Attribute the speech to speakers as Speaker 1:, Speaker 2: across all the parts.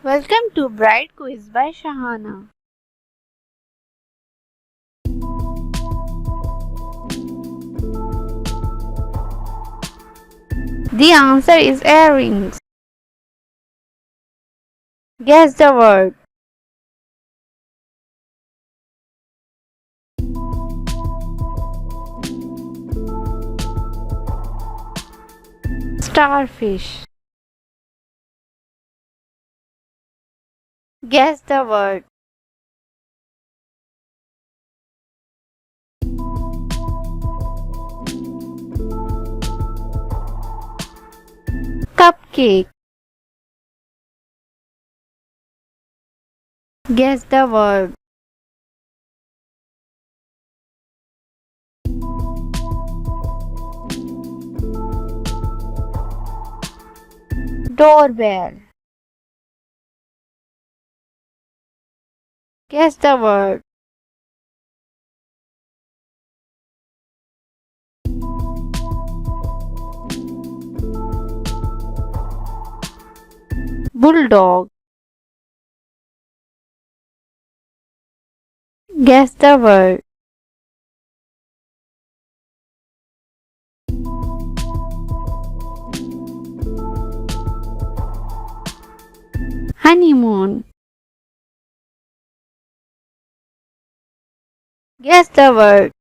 Speaker 1: Welcome to Bright Quiz by Shahana. The answer is earrings. Guess the word. Starfish. Guess the word. Cupcake. Guess the word. Doorbell. Guess the word. Bulldog. Guess the word. Honeymoon. Guess the word.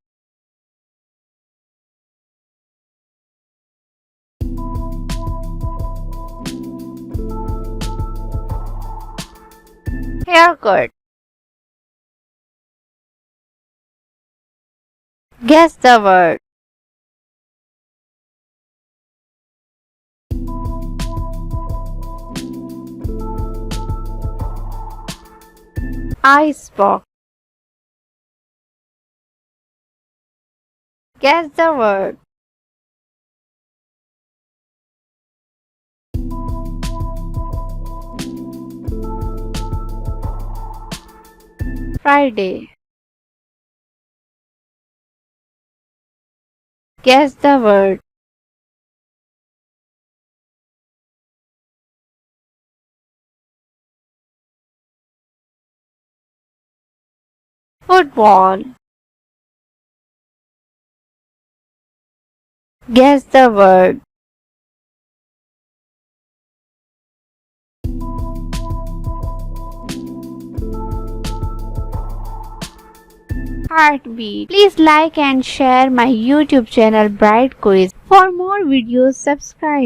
Speaker 1: Haircut. Guess the word. Icebox. Guess the word. Friday. Guess the word. Football. Guess the word. Heartbeat. Please like and share my YouTube channel Bright Quiz. For more videos, subscribe.